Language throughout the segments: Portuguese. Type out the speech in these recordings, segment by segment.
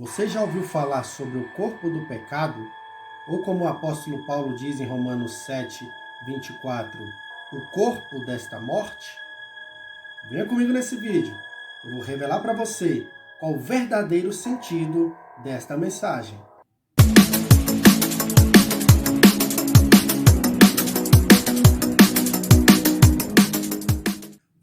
Você já ouviu falar sobre o corpo do pecado? Ou como o apóstolo Paulo diz em Romanos 7, 24, o corpo desta morte? Venha comigo nesse vídeo. Eu vou revelar para você qual o verdadeiro sentido desta mensagem.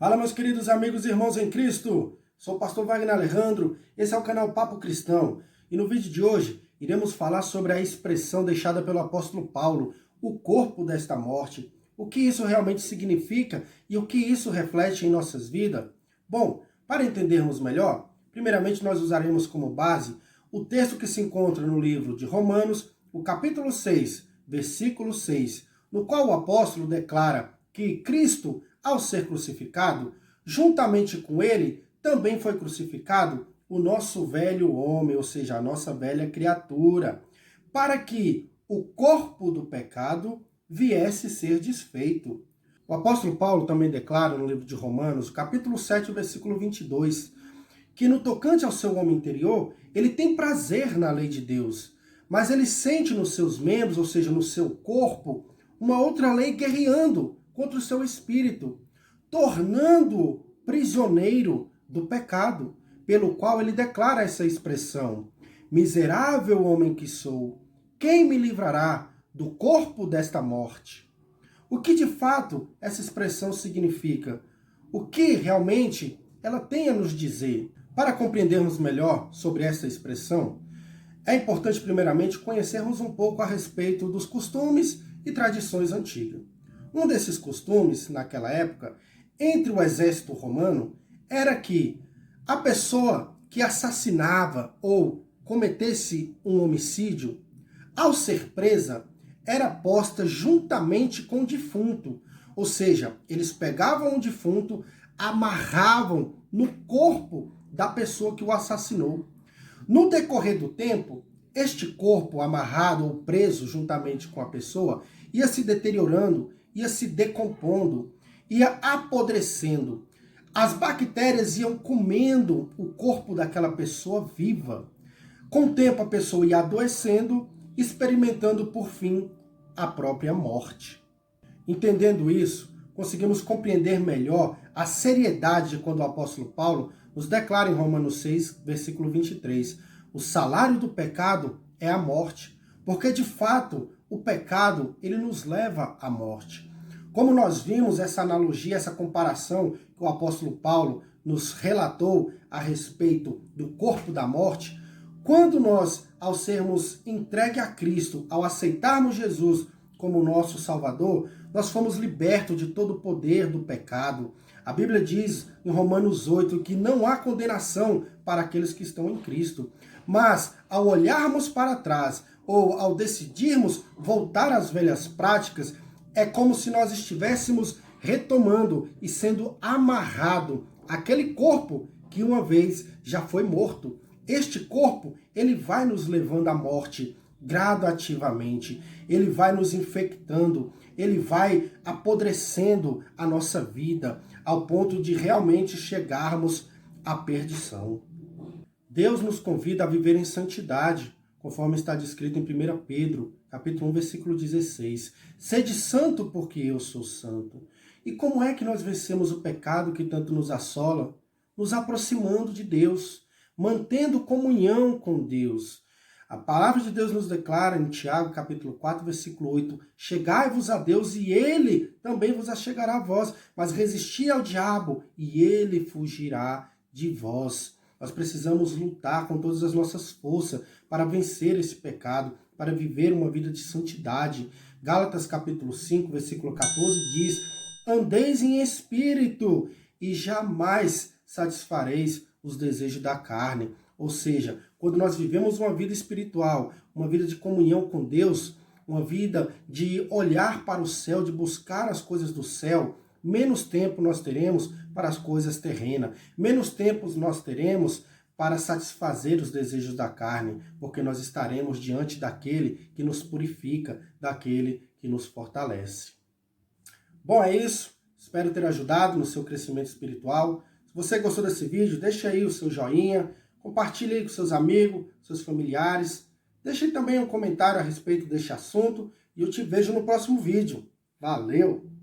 Fala, meus queridos amigos e irmãos em Cristo. Sou o pastor Wagner Alejandro, esse é o canal Papo Cristão. E no vídeo de hoje, iremos falar sobre a expressão deixada pelo apóstolo Paulo, o corpo desta morte, o que isso realmente significa e o que isso reflete em nossas vidas. Bom, para entendermos melhor, primeiramente nós usaremos como base o texto que se encontra no livro de Romanos, o capítulo 6, versículo 6, no qual o apóstolo declara que Cristo, ao ser crucificado, juntamente com ele, também foi crucificado o nosso velho homem, ou seja, a nossa velha criatura, para que o corpo do pecado viesse ser desfeito. O apóstolo Paulo também declara no livro de Romanos, capítulo 7, versículo 22, que no tocante ao seu homem interior, ele tem prazer na lei de Deus, mas ele sente nos seus membros, ou seja, no seu corpo, uma outra lei guerreando contra o seu espírito, tornando-o prisioneiro do pecado, pelo qual ele declara essa expressão: miserável homem que sou, quem me livrará do corpo desta morte? O que de fato essa expressão significa? O que realmente ela tem a nos dizer? Para compreendermos melhor sobre essa expressão, é importante primeiramente conhecermos um pouco a respeito dos costumes e tradições antigas. Um desses costumes, naquela época, entre o exército romano, era que a pessoa que assassinava ou cometesse um homicídio, ao ser presa, era posta juntamente com o defunto. Ou seja, eles pegavam o defunto, amarravam no corpo da pessoa que o assassinou. No decorrer do tempo, este corpo amarrado ou preso juntamente com a pessoa ia se deteriorando, ia se decompondo, ia apodrecendo. As bactérias iam comendo o corpo daquela pessoa viva. Com o tempo a pessoa ia adoecendo, experimentando por fim a própria morte. Entendendo isso, conseguimos compreender melhor a seriedade de quando o apóstolo Paulo nos declara em Romanos 6, versículo 23, o salário do pecado é a morte, porque de fato o pecado ele nos leva à morte. Como nós vimos essa analogia, essa comparação que o apóstolo Paulo nos relatou a respeito do corpo da morte, quando nós, ao sermos entregue a Cristo, ao aceitarmos Jesus como nosso Salvador, nós fomos libertos de todo o poder do pecado. A Bíblia diz em Romanos 8 que não há condenação para aqueles que estão em Cristo. Mas, ao olharmos para trás, ou ao decidirmos voltar às velhas práticas, é como se nós estivéssemos retomando e sendo amarrado àquele corpo que uma vez já foi morto. Este corpo, ele vai nos levando à morte gradativamente, ele vai nos infectando, ele vai apodrecendo a nossa vida ao ponto de realmente chegarmos à perdição. Deus nos convida a viver em santidade, conforme está descrito em 1 Pedro, capítulo 1, versículo 16. Sede santo porque eu sou santo. E como é que nós vencemos o pecado que tanto nos assola? Nos aproximando de Deus, mantendo comunhão com Deus. A palavra de Deus nos declara em Tiago, capítulo 4, versículo 8, chegai-vos a Deus e Ele também vos achegará a vós, mas resisti ao diabo e Ele fugirá de vós. Nós precisamos lutar com todas as nossas forças para vencer esse pecado, para viver uma vida de santidade. Gálatas capítulo 5, versículo 14 diz, andeis em espírito e jamais satisfareis os desejos da carne. Ou seja, quando nós vivemos uma vida espiritual, uma vida de comunhão com Deus, uma vida de olhar para o céu, de buscar as coisas do céu, menos tempo nós teremos para as coisas terrenas, menos tempo nós teremos para satisfazer os desejos da carne, porque nós estaremos diante daquele que nos purifica, daquele que nos fortalece. Bom, é isso. Espero ter ajudado no seu crescimento espiritual. Se você gostou desse vídeo, deixa aí o seu joinha, Compartilhe aí com seus amigos, seus familiares. Deixe também um comentário a respeito deste assunto e eu te vejo no próximo vídeo. Valeu!